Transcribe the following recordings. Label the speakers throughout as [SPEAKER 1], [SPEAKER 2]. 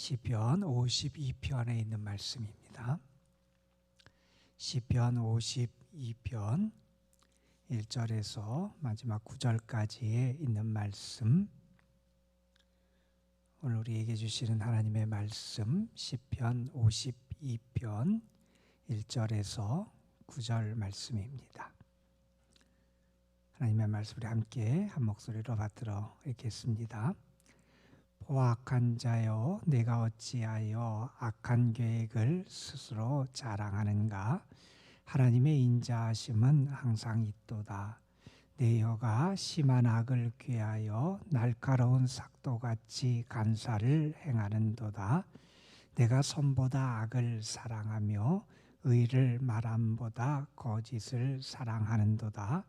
[SPEAKER 1] 시편 52편에 있는 말씀입니다. 시편 52편 1절에서 마지막 9절까지에 있는 말씀, 오늘 우리에게 주시는 하나님의 말씀 시편 52편 1절에서 9절 말씀입니다. 하나님의 말씀을 함께 한 목소리로 받들어 읽겠습니다. 포악한 자여, 내가 어찌하여 악한 계획을 스스로 자랑하는가? 하나님의 인자하심은 항상 있도다. 내 혀가 심한 악을 꾀하여 날카로운 삭도같이 간사를 행하는도다. 내가 선보다 악을 사랑하며 의를 말함보다 거짓을 사랑하는도다.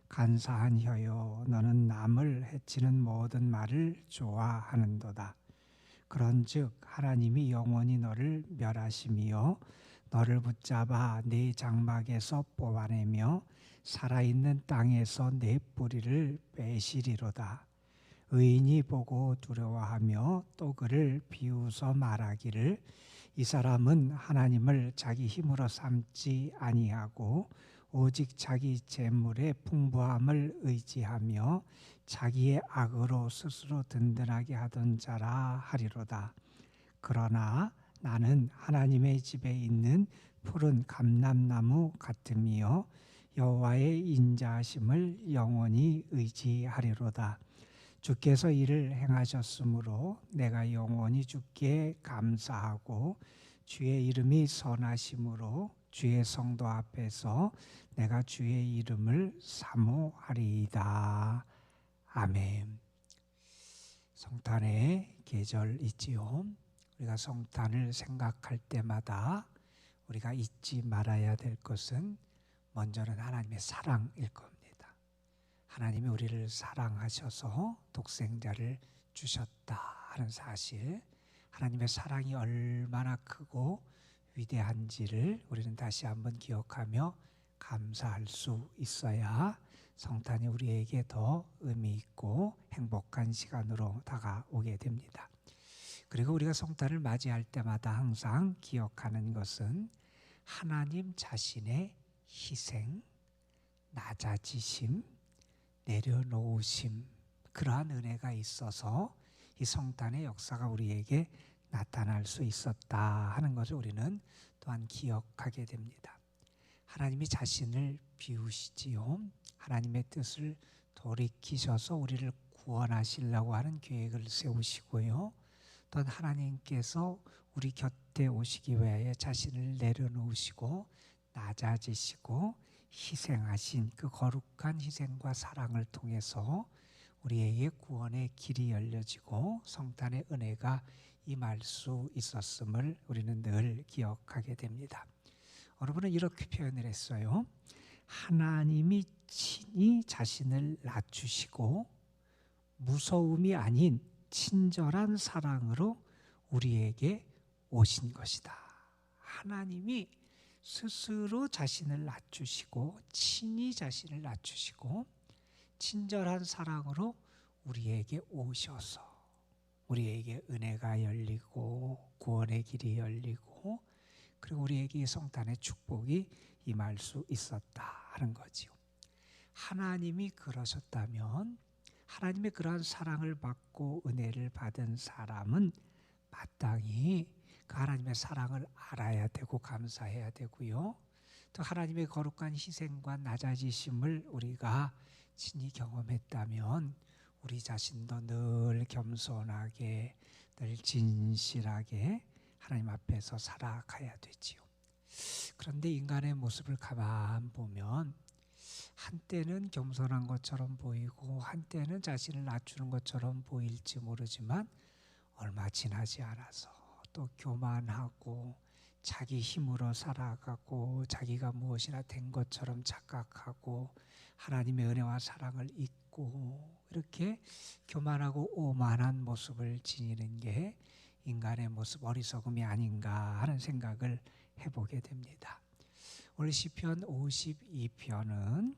[SPEAKER 1] 간사한 혀여, 너는 남을 해치는 모든 말을 좋아하는도다. 그런즉 하나님이 영원히 너를 멸하심이요 너를 붙잡아 네 장막에서 뽑아내며 살아있는 땅에서 네 뿌리를 빼시리로다. 의인이 보고 두려워하며 또 그를 비웃어 말하기를, 이 사람은 하나님을 자기 힘으로 삼지 아니하고 오직 자기 재물의 풍부함을 의지하며 자기의 악으로 스스로 든든하게 하던 자라 하리로다. 그러나 나는 하나님의 집에 있는 푸른 감람나무 같으며 여호와의 인자하심을 영원히 의지하리로다. 주께서 이를 행하셨으므로 내가 영원히 주께 감사하고 주의 이름이 선하심으로 주의 성도 앞에서 내가 주의 이름을 사모하리이다. 아멘. 성탄의 계절이지요. 우리가 성탄을 생각할 때마다 우리가 잊지 말아야 될 것은 먼저는 하나님의 사랑일 겁니다. 하나님이 우리를 사랑하셔서 독생자를 주셨다 하는 사실, 하나님의 사랑이 얼마나 크고 위대한지를 우리는 다시 한번 기억하며 감사할 수 있어야 성탄이 우리에게 더 의미 있고 행복한 시간으로 다가오게 됩니다. 그리고 우리가 성탄을 맞이할 때마다 항상 기억하는 것은 하나님 자신의 희생, 낮아지심, 내려놓으심, 그러한 은혜가 있어서 이 성탄의 역사가 우리에게 나타날 수 있었다 하는 것을 우리는 또한 기억하게 됩니다. 하나님이 자신을 비우시지요. 하나님의 뜻을 돌이키셔서 우리를 구원하시려고 하는 계획을 세우시고요. 또한 하나님께서 우리 곁에 오시기 위하여 자신을 내려놓으시고 낮아지시고 희생하신 그 거룩한 희생과 사랑을 통해서 우리에게 구원의 길이 열려지고 성탄의 은혜가 임할 수 있었음을 우리는 늘 기억하게 됩니다. 여러분은 이렇게 표현을 했어요. 하나님이 친히 자신을 낮추시고 무서움이 아닌 친절한 사랑으로 우리에게 오신 것이다. 하나님이 스스로 자신을 낮추시고 친히 자신을 낮추시고 친절한 사랑으로 우리에게 오셔서 우리에게 은혜가 열리고 구원의 길이 열리고 그리고 우리에게 성탄의 축복이 임할 수 있었다 하는 거지요. 하나님이 그러셨다면 하나님의 그러한 사랑을 받고 은혜를 받은 사람은 마땅히 그 하나님의 사랑을 알아야 되고 감사해야 되고요. 또 하나님의 거룩한 희생과 낮아지심을 우리가 친히 경험했다면 우리 자신도 늘 겸손하게, 늘 진실하게 하나님 앞에서 살아가야 되지요. 그런데 인간의 모습을 가만 보면 한때는 겸손한 것처럼 보이고 한때는 자신을 낮추는 것처럼 보일지 모르지만 얼마 지나지 않아서 또 교만하고 자기 힘으로 살아가고 자기가 무엇이나 된 것처럼 착각하고 하나님의 은혜와 사랑을 잊고 이렇게 교만하고 오만한 모습을 지니는 게 인간의 모습, 어리석음이 아닌가 하는 생각을 해보게 됩니다. 오늘 시편 52편은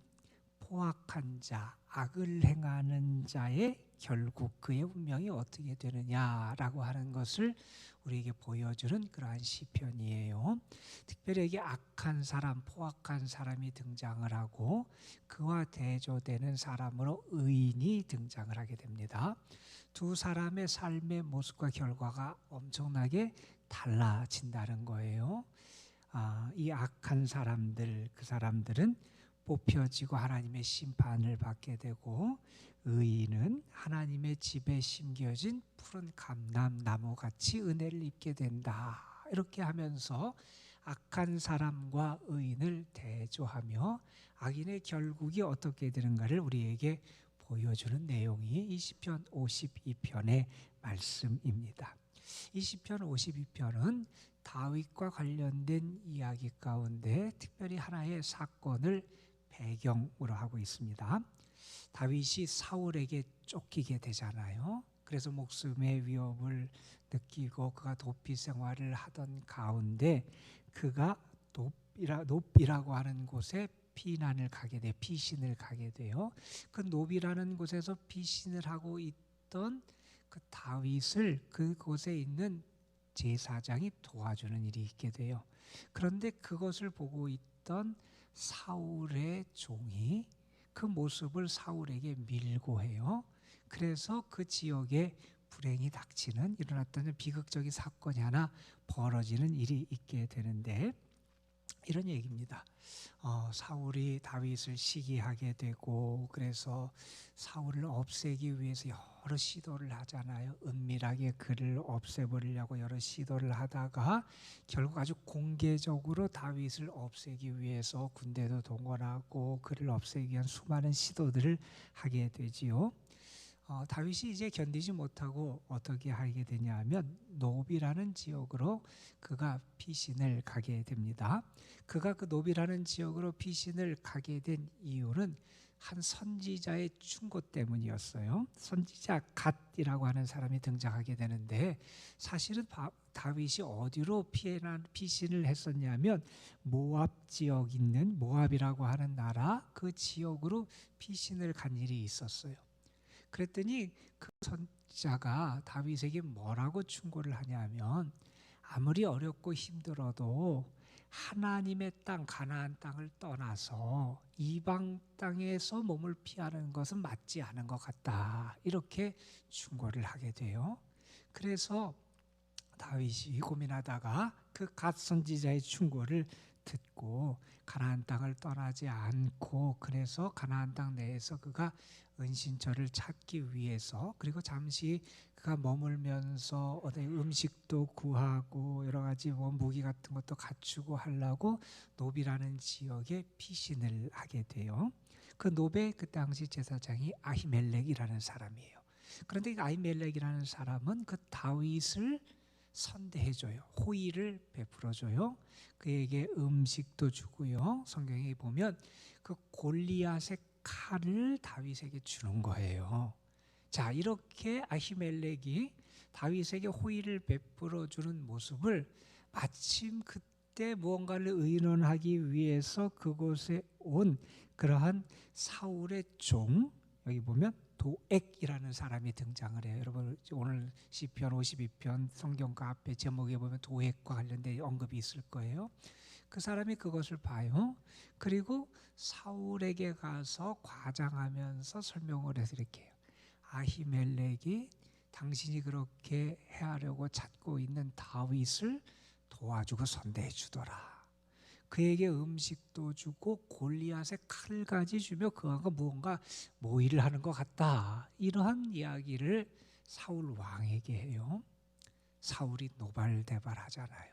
[SPEAKER 1] 포악한 자, 악을 행하는 자의 결국 그의 운명이 어떻게 되느냐라고 하는 것을 우리에게 보여주는 그러한 시편이에요. 특별히 여기 악한 사람, 포악한 사람이 등장을 하고 그와 대조되는 사람으로 의인이 등장을 하게 됩니다. 두 사람의 삶의 모습과 결과가 엄청나게 달라진다는 거예요. 이 악한 사람들, 그 사람들은 뽑혀지고 하나님의 심판을 받게 되고, 의인은 하나님의 집에 심겨진 푸른 감람나무 같이 은혜를 입게 된다. 이렇게 하면서 악한 사람과 의인을 대조하며 악인의 결국이 어떻게 되는가를 우리에게 보여주는 내용이 이 시편 52편의 말씀입니다. 이 시편 52편은 다윗과 관련된 이야기 가운데 특별히 하나의 사건을 배경으로 하고 있습니다. 다윗이 사울에게 쫓기게 되잖아요. 그래서 목숨의 위협을 느끼고 그가 도피 생활을 하던 가운데 그가 놉이라고 하는 곳에 피신을 가게 돼요. 그 놉이라는 곳에서 피신을 하고 있던 그 다윗을 그곳에 있는 제사장이 도와주는 일이 있게 돼요. 그런데 그것을 보고 있던 사울의 종이 그 모습을 사울에게 밀고 해요. 그래서 그 지역에 불행이 닥치는, 일어났던 비극적인 사건이 하나 벌어지는 일이 있게 되는데, 이런 얘기입니다. 사울이 다윗을 시기하게 되고, 그래서 사울을 없애기 위해서 여러 시도를 하잖아요. 은밀하게 그를 없애버리려고 여러 시도를 하다가 결국 아주 공개적으로 다윗을 없애기 위해서 군대도 동원하고 그를 없애기 위한 수많은 시도들을 하게 되지요. 다윗이 이제 견디지 못하고 어떻게 하게 되냐면 놉이라는 지역으로 그가 피신을 가게 됩니다. 그가 그 놉이라는 지역으로 피신을 가게 된 이유는 한 선지자의 충고 때문이었어요. 선지자 갓이라고 하는 사람이 등장하게 되는데, 사실은 다윗이 어디로 피신을 했었냐면 모압 지역 있는 모압이라고 하는 나라 그 지역으로 피신을 간 일이 있었어요. 그랬더니 그 선지자가 다윗에게 뭐라고 충고를 하냐면, 아무리 어렵고 힘들어도 하나님의 땅 가나안 땅을 떠나서 이방 땅에서 몸을 피하는 것은 맞지 않은 것 같다, 이렇게 충고를 하게 돼요. 그래서 다윗이 고민하다가 그 갓 선지자의 충고를 듣고 가나안 땅을 떠나지 않고, 그래서 가나안 땅 내에서 그가 은신처를 찾기 위해서, 그리고 잠시 그가 머물면서 어디 음식도 구하고 여러 가지 무기 같은 것도 갖추고 하려고 놉이라는 지역에 피신을 하게 돼요. 그 놉의 그 당시 제사장이 아히멜렉이라는 사람이에요. 그런데 이 아히멜렉이라는 사람은 그 다윗을 선대해줘요. 호의를 베풀어줘요. 그에게 음식도 주고요. 성경에 보면 그 골리앗의 칼을 다윗에게 주는 거예요. 자, 이렇게 아히멜렉이 다윗에게 호의를 베풀어 주는 모습을 마침 그때 무언가를 의논하기 위해서 그곳에 온 그러한 사울의 종, 여기 보면 도액이라는 사람이 등장을 해요. 여러분 오늘 시편 52편 성경가 앞에 제목에 보면 도액과 관련된 언급이 있을 거예요. 그 사람이 그것을 봐요. 그리고 사울에게 가서 과장하면서 설명을 해서 이렇게 해요. 아히멜렉이 당신이 그렇게 해하려고 찾고 있는 다윗을 도와주고 선대해 주더라. 그에게 음식도 주고 골리앗의 칼까지 주며 그와 무언가 모의를 하는 것 같다, 이러한 이야기를 사울 왕에게 해요. 사울이 노발대발하잖아요.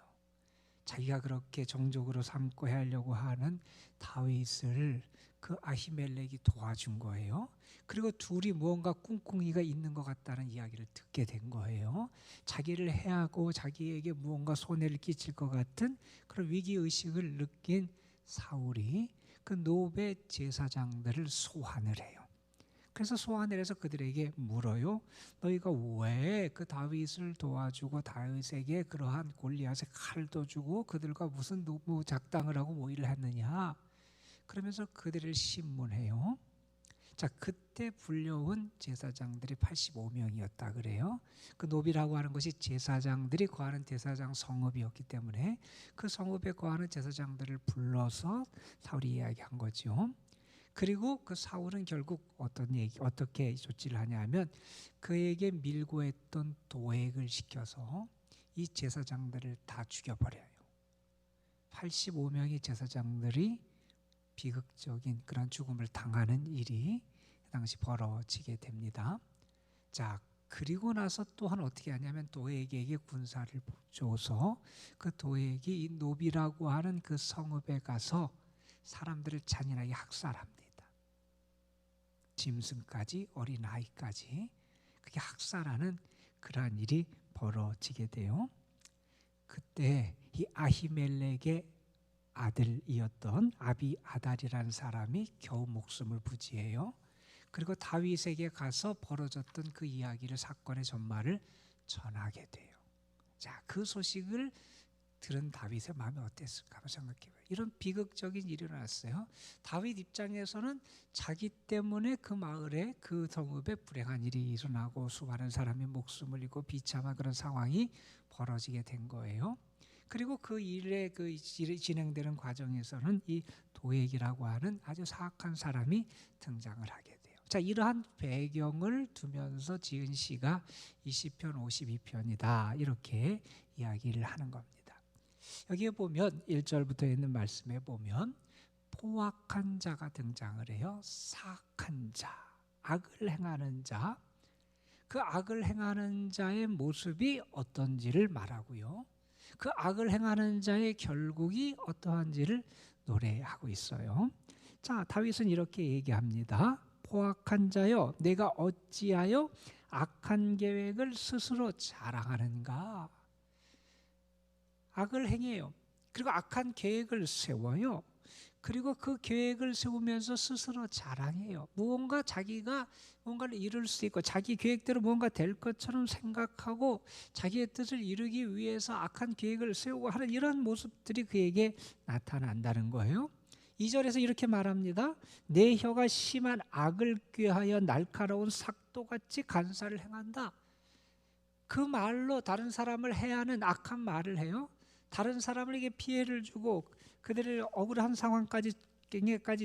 [SPEAKER 1] 자기가 그렇게 정적으로 삼고 하려고 하는 다윗을 그 아히멜렉이 도와준 거예요. 그리고 둘이 무언가 꿍꿍이가 있는 것 같다는 이야기를 듣게 된 거예요. 자기를 해하고 자기에게 무언가 손해를 끼칠 것 같은 그런 위기의식을 느낀 사울이 그 놉의 제사장들을 소환을 해요. 그래서 소환을 해서 그들에게 물어요. 너희가 왜 그 다윗을 도와주고 다윗에게 그러한 골리앗의 칼도 주고 그들과 무슨 노무작당을 하고 모의를 했느냐. 그러면서 그들을 신문해요. 자, 그때 불려온 제사장들이 85명이었다 그래요. 그 노비라고 하는 것이 제사장들이 거하는 대사장 성읍이었기 때문에 그 성읍에 거하는 제사장들을 불러서 사울이 이야기한 거죠. 그리고 그 사울은 결국 어떻게 조치를 하냐면 그에게 밀고 했던 도액을 시켜서 이 제사장들을 다 죽여버려요. 85명의 제사장들이 비극적인 그런 죽음을 당하는 일이 그 당시 벌어지게 됩니다. 자, 그리고 나서 또한 어떻게 하냐면 도액에게 군사를 줘서 그 도액이 이 노비라고 하는 그 성읍에 가서 사람들을 잔인하게 학살합니다. 짐승까지 어린아이까지 그게 학살하는 그러한 일이 벌어지게 돼요. 그때 이 아히멜렉의 아들이었던 아비아달이라는 사람이 겨우 목숨을 부지해요. 그리고 다윗에게 가서 벌어졌던 그 이야기를 사건의 전말을 전하게 돼요. 자, 그 소식을 들은 다윗의 마음이 어땠을까 한번 생각해봐요. 이런 비극적인 일이 일어났어요. 다윗 입장에서는 자기 때문에 그 마을에 그 성읍에 불행한 일이 일어나고 수많은 사람이 목숨을 잃고 비참한 그런 상황이 벌어지게 된 거예요. 그리고 그 일이 진행되는 과정에서는 이 도액이라고 하는 아주 사악한 사람이 등장을 하게 돼요. 자, 이러한 배경을 두면서 지은 시가 이 시편 52편이다 이렇게 이야기를 하는 겁니다. 여기에 보면 1절부터 있는 말씀에 보면 포악한 자가 등장을 해요. 사악한 자, 악을 행하는 자. 그 악을 행하는 자의 모습이 어떤지를 말하고요. 그 악을 행하는 자의 결국이 어떠한지를 노래하고 있어요. 자, 다윗은 이렇게 얘기합니다. 포악한 자여, 내가 어찌하여 악한 계획을 스스로 자랑하는가? 악을 행해요. 그리고 악한 계획을 세워요. 그리고 그 계획을 세우면서 스스로 자랑해요. 무언가 자기가 뭔가를 이룰 수 있고 자기 계획대로 뭔가 될 것처럼 생각하고 자기의 뜻을 이루기 위해서 악한 계획을 세우고 하는 이런 모습들이 그에게 나타난다는 거예요. 2절에서 이렇게 말합니다. 내 혀가 심한 악을 꾀하여 날카로운 삭도같이 간사를 행한다. 그 말로 다른 사람을 해하는 악한 말을 해요. 다른 사람에게 피해를 주고 그들을 억울한 상황까지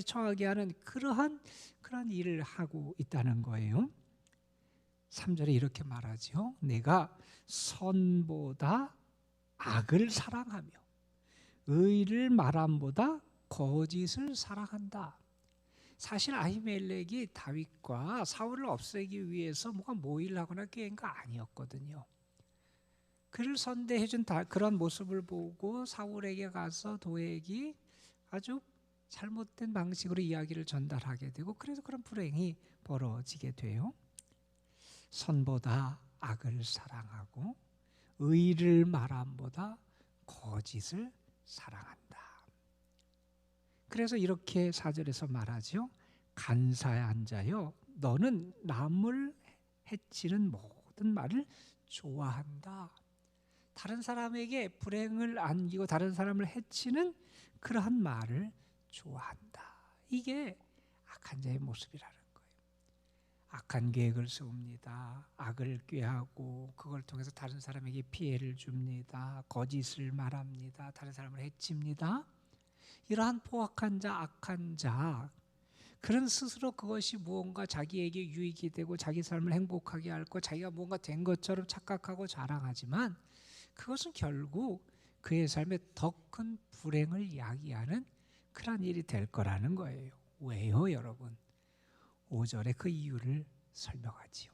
[SPEAKER 1] 처하게 하는 그러한 일을 하고 있다는 거예요. 3절에 이렇게 말하죠. 내가 선보다 악을 사랑하며 의를 말함보다 거짓을 사랑한다. 사실 아히멜렉이 다윗과 사울을 없애기 위해서 뭔가 모의를 하거나 계획한 거 아니었거든요. 그를 선대해준 그런 모습을 보고 사울에게 가서 도액이 아주 잘못된 방식으로 이야기를 전달하게 되고 그래서 그런 불행이 벌어지게 돼요. 선보다 악을 사랑하고 의를 말함보다 거짓을 사랑한다. 그래서 이렇게 4절에서 말하죠. 간사한 자여, 너는 남을 해치는 모든 말을 좋아한다. 다른 사람에게 불행을 안기고 다른 사람을 해치는 그러한 말을 좋아한다. 이게 악한 자의 모습이라는 거예요. 악한 계획을 세웁니다. 악을 꾀하고 그걸 통해서 다른 사람에게 피해를 줍니다. 거짓을 말합니다. 다른 사람을 해칩니다. 이러한 포악한 자, 악한 자, 그런 스스로 그것이 무언가 자기에게 유익이 되고 자기 삶을 행복하게 할 것, 자기가 뭔가 된 것처럼 착각하고 자랑하지만 그것은 결국 그의 삶에 더 큰 불행을 야기하는 그런 일이 될 거라는 거예요. 왜요, 여러분? 5절에 그 이유를 설명하지요.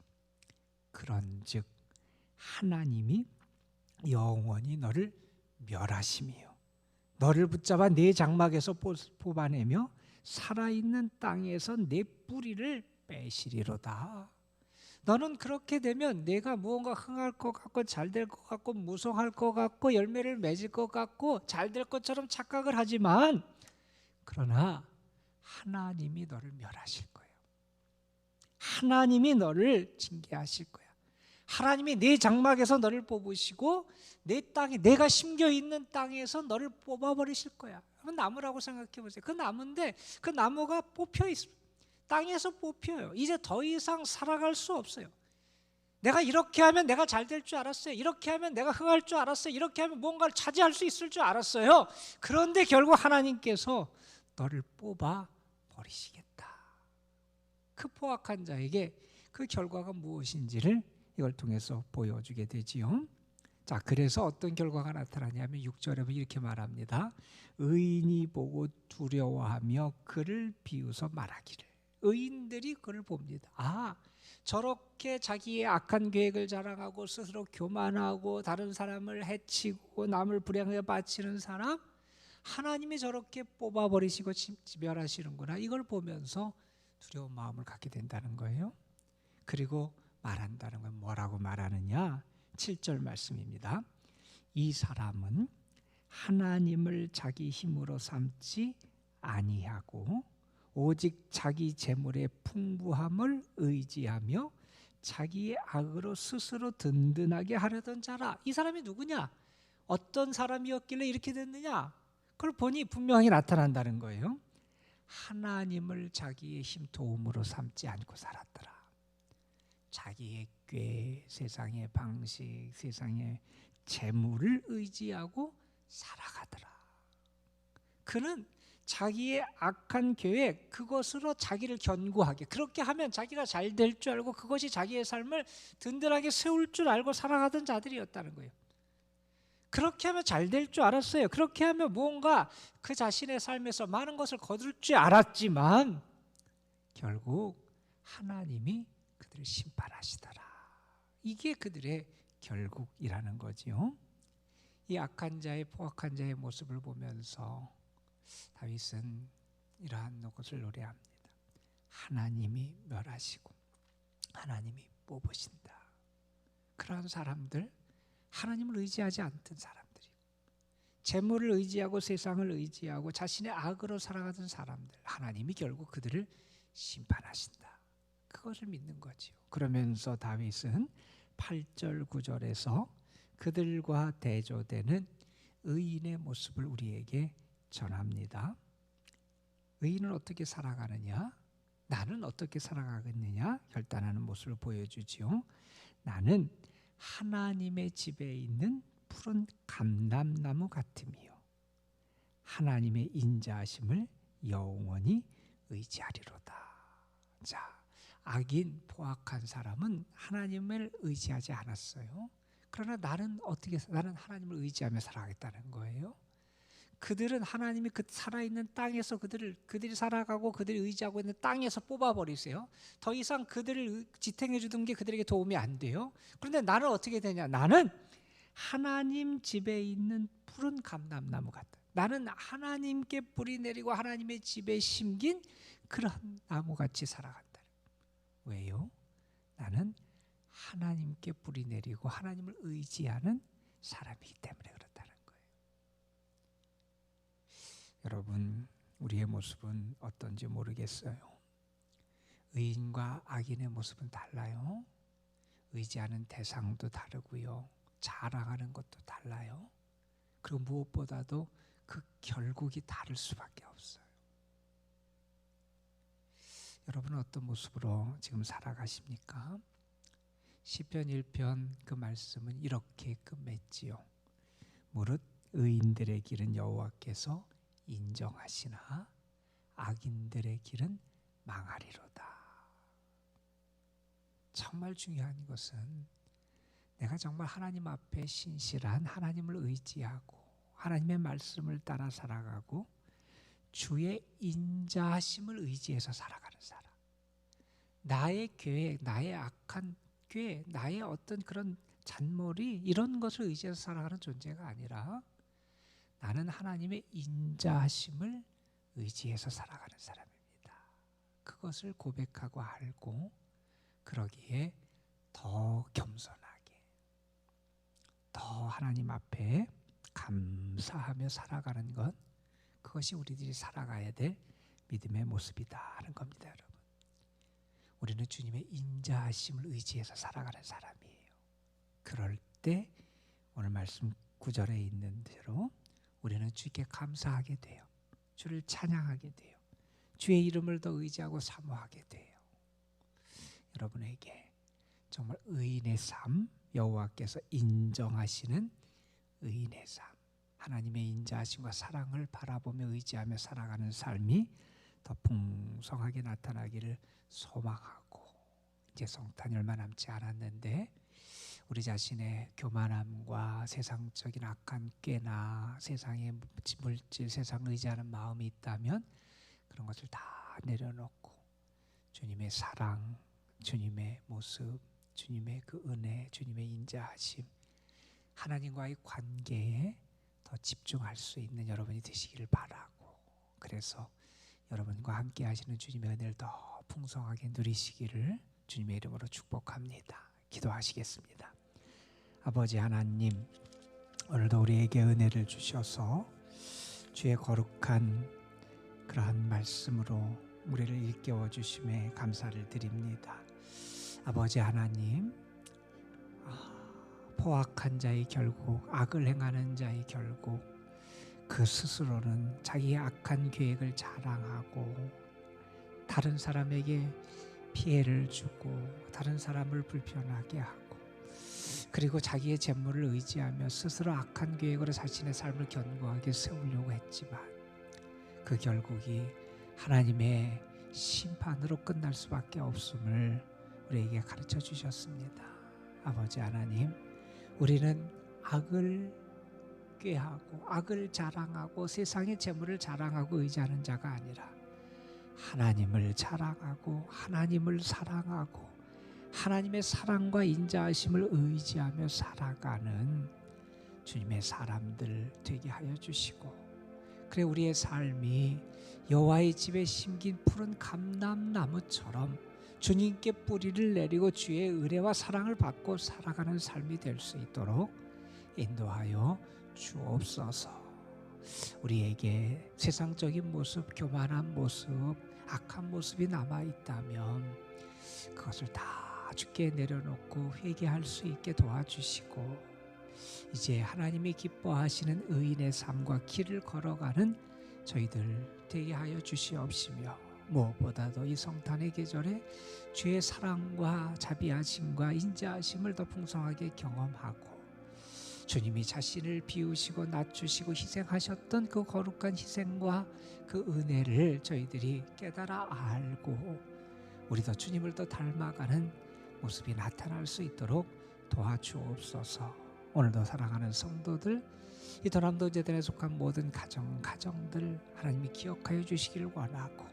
[SPEAKER 1] 그런즉 하나님이 영원히 너를 멸하심이요 너를 붙잡아 내 장막에서 뽑아내며 살아있는 땅에서 내 뿌리를 빼시리로다. 너는 그렇게 되면 내가 무언가 흥할 것 같고 잘 될 것 같고 무성할 것 같고 열매를 맺을 것 같고 잘 될 것처럼 착각을 하지만 그러나 하나님이 너를 멸하실 거예요. 하나님이 너를 징계하실 거야. 하나님이 내 장막에서 너를 뽑으시고 내 땅에 내가 심겨 있는 땅에서 너를 뽑아버리실 거야. 그건 나무라고 생각해 보세요. 그 나무인데 그 나무가 뽑혀 있습니다. 땅에서 뽑혀요. 이제 더 이상 살아갈 수 없어요. 내가 이렇게 하면 내가 잘 될 줄 알았어요. 이렇게 하면 내가 흥할 줄 알았어요. 이렇게 하면 뭔가를 차지할 수 있을 줄 알았어요. 그런데 결국 하나님께서 너를 뽑아 버리시겠다. 그 포악한 자에게 그 결과가 무엇인지를 이걸 통해서 보여주게 되지요. 자, 그래서 어떤 결과가 나타나냐면 6절에 보면 이렇게 말합니다. 의인이 보고 두려워하며 그를 비웃어 말하기를. 의인들이 그를 봅니다. 아, 저렇게 자기의 악한 계획을 자랑하고 스스로 교만하고 다른 사람을 해치고 남을 불행하게 바치는 사람, 하나님이 저렇게 뽑아버리시고 멸하시는구나. 이걸 보면서 두려운 마음을 갖게 된다는 거예요. 그리고 말한다는 건 뭐라고 말하느냐? 7절 말씀입니다. 이 사람은 하나님을 자기 힘으로 삼지 아니하고 오직 자기 재물의 풍부함을 의지하며 자기의 악으로 스스로 든든하게 하려던 자라. 이 사람이 누구냐? 어떤 사람이었길래 이렇게 됐느냐? 그걸 보니 분명히 나타난다는 거예요. 하나님을 자기의 힘 도움으로 삼지 않고 살았더라. 자기의 꾀, 세상의 방식, 세상의 재물을 의지하고 살아가더라. 그는 자기의 악한 계획, 그것으로 자기를 견고하게, 그렇게 하면 자기가 잘 될 줄 알고 그것이 자기의 삶을 든든하게 세울 줄 알고 살아가던 자들이었다는 거예요. 그렇게 하면 잘 될 줄 알았어요. 그렇게 하면 무언가 그 자신의 삶에서 많은 것을 거둘 줄 알았지만 결국 하나님이 그들을 심판하시더라. 이게 그들의 결국이라는 거지요. 이 악한 자의, 포악한 자의 모습을 보면서 다윗은 이러한 것을 노래합니다. 하나님이 멸하시고 하나님이 뽑으신다. 그러한 사람들, 하나님을 의지하지 않던 사람들이고 재물을 의지하고 세상을 의지하고 자신의 악으로 살아가던 사람들, 하나님이 결국 그들을 심판하신다. 그것을 믿는 거지요. 그러면서 다윗은 8절 9절에서 그들과 대조되는 의인의 모습을 우리에게 전합니다. 의인은 어떻게 살아가느냐? 나는 어떻게 살아가겠느냐? 결단하는 모습을 보여주지요. 나는 하나님의 집에 있는 푸른 감람나무 같으며 하나님의 인자하심을 영원히 의지하리로다. 자, 악인, 포악한 사람은 하나님을 의지하지 않았어요. 그러나 나는 하나님을 의지하며 살아가겠다는 거예요. 그들은 하나님이 그 살아있는 땅에서 그들이 살아가고 그들이 의지하고 있는 땅에서 뽑아버리세요. 더 이상 그들을 지탱해 주던 게 그들에게 도움이 안 돼요. 그런데 나는 어떻게 되냐? 나는 하나님 집에 있는 푸른 감람나무 같다. 나는 하나님께 뿌리 내리고 하나님의 집에 심긴 그런 나무같이 살아간다. 왜요? 나는 하나님께 뿌리 내리고 하나님을 의지하는 사람이기 때문에 그렇다는 거예요. 여러분, 우리의 모습은 어떤지 모르겠어요. 의인과 악인의 모습은 달라요. 의지하는 대상도 다르고요. 자랑하는 것도 달라요. 그리고 무엇보다도 그 결국이 다를 수밖에 없어요. 여러분은 어떤 모습으로 지금 살아가십니까? 시편 1편 그 말씀은 이렇게 끝맺지요. 무릇 의인들의 길은 여호와께서 인정하시나 악인들의 길은 망하리로다. 정말 중요한 것은 내가 정말 하나님 앞에 신실한 하나님을 의지하고 하나님의 말씀을 따라 살아가고 주의 인자하심을 의지해서 살아가는 사람. 나의 계획, 나의 악한 계획, 나의 어떤 그런 잔머리 이런 것을 의지해서 살아가는 존재가 아니라 나는 하나님의 인자하심을 의지해서 살아가는 사람입니다. 그것을 고백하고 알고 그러기에 더 겸손하게 더 하나님 앞에 감사하며 살아가는 것, 그것이 우리들이 살아가야 될 믿음의 모습이다 하는 겁니다. 여러분, 우리는 주님의 인자하심을 의지해서 살아가는 사람이에요. 그럴 때 오늘 말씀 9절에 있는 대로 우리는 주께 감사하게 돼요. 주를 찬양하게 돼요. 주의 이름을 더 의지하고 사모하게 돼요. 여러분에게 정말 의인의 삶, 여호와께서 인정하시는 의인의 삶, 하나님의 인자하심과 사랑을 바라보며 의지하며 살아가는 삶이 더 풍성하게 나타나기를 소망하고, 이제 성탄이 얼마 남지 않았는데 우리 자신의 교만함과 세상적인 악한 꾀나 세상의 물질, 세상을 의지하는 마음이 있다면 그런 것을 다 내려놓고 주님의 사랑, 주님의 모습, 주님의 그 은혜, 주님의 인자하심, 하나님과의 관계에 더 집중할 수 있는 여러분이 되시기를 바라고, 그래서 여러분과 함께 하시는 주님의 은혜를 더 풍성하게 누리시기를 주님의 이름으로 축복합니다. 기도하시겠습니다. 아버지 하나님, 오늘도 우리에게 은혜를 주셔서 주의 거룩한 그러한 말씀으로 우리를 일깨워 주심에 감사를 드립니다. 아버지 하나님, 포악한 자의 결국, 악을 행하는 자의 결국 그 스스로는 자기의 악한 계획을 자랑하고 다른 사람에게 피해를 주고 다른 사람을 불편하게 하고, 그리고 자기의 재물을 의지하며 스스로 악한 계획으로 자신의 삶을 견고하게 세우려고 했지만 그 결국이 하나님의 심판으로 끝날 수밖에 없음을 우리에게 가르쳐 주셨습니다. 아버지 하나님, 우리는 악을 꾀하고 악을 자랑하고 세상의 재물을 자랑하고 의지하는 자가 아니라 하나님을 자랑하고 하나님을 사랑하고 하나님의 사랑과 인자하심을 의지하며 살아가는 주님의 사람들 되게 하여 주시고, 그래 우리의 삶이 여호와의 집에 심긴 푸른 감람나무처럼 주님께 뿌리를 내리고 주의 은혜와 사랑을 받고 살아가는 삶이 될 수 있도록 인도하여 주옵소서. 우리에게 세상적인 모습, 교만한 모습, 악한 모습이 남아있다면 그것을 다 주께 내려놓고 회개할 수 있게 도와주시고, 이제 하나님이 기뻐하시는 의인의 삶과 길을 걸어가는 저희들 되게 하여 주시옵시며, 무엇보다도 이 성탄의 계절에 주의 사랑과 자비하심과 인자하심을 더 풍성하게 경험하고 주님이 자신을 비우시고 낮추시고 희생하셨던 그 거룩한 희생과 그 은혜를 저희들이 깨달아 알고 우리도 주님을 더 닮아가는 모습이 나타날 수 있도록 도와주옵소서. 오늘도 사랑하는 성도들, 이 도남도제단에 속한 모든 가정들 하나님이 기억하여 주시기를 원하고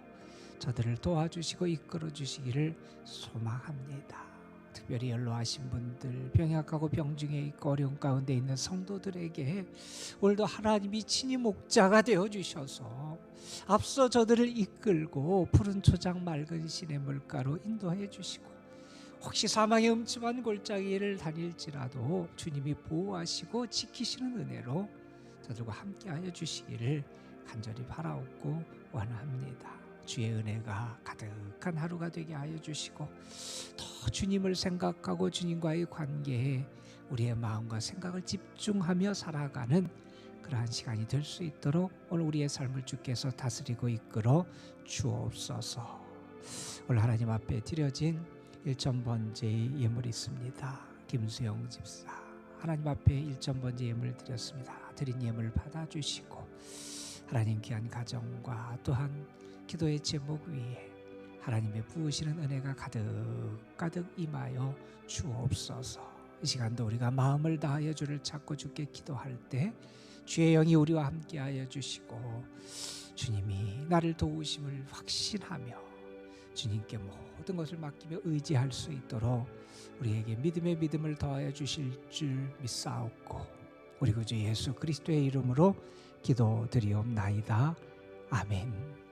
[SPEAKER 1] 저들을 도와주시고 이끌어 주시기를 소망합니다. 특별히 연로하신 분들, 병약하고 병중에 있고 어려운 가운데 있는 성도들에게 오늘도 하나님이 친히 목자가 되어주셔서 앞서 저들을 이끌고 푸른 초장 맑은 시냇물가로 인도해 주시고, 혹시 사망의 음침한 골짜기를 다닐지라도 주님이 보호하시고 지키시는 은혜로 저들과 함께하여 주시기를 간절히 바라옵고 원합니다. 주의 은혜가 가득한 하루가 되게 하여 주시고 더 주님을 생각하고 주님과의 관계에 우리의 마음과 생각을 집중하며 살아가는 그러한 시간이 될 수 있도록 오늘 우리의 삶을 주께서 다스리고 이끌어 주옵소서. 오늘 하나님 앞에 드려진 일천번제의 예물이 있습니다. 김수영 집사, 하나님 앞에 일천번제 예물 드렸습니다. 드린 예물 받아주시고 하나님 귀한 가정과 또한 기도의 제목 위에 하나님의 부으시는 은혜가 가득 임하여 주옵소서. 이 시간도 우리가 마음을 다하여 주를 찾고 주께 기도할 때 주의 영이 우리와 함께하여 주시고 주님이 나를 도우심을 확신하며 주님께 모든 것을 맡기며 의지할 수 있도록 우리에게 믿음의 믿음을 더하여 주실 줄 믿사옵고 우리 구주 예수 그리스도의 이름으로 기도드리옵나이다. 아멘.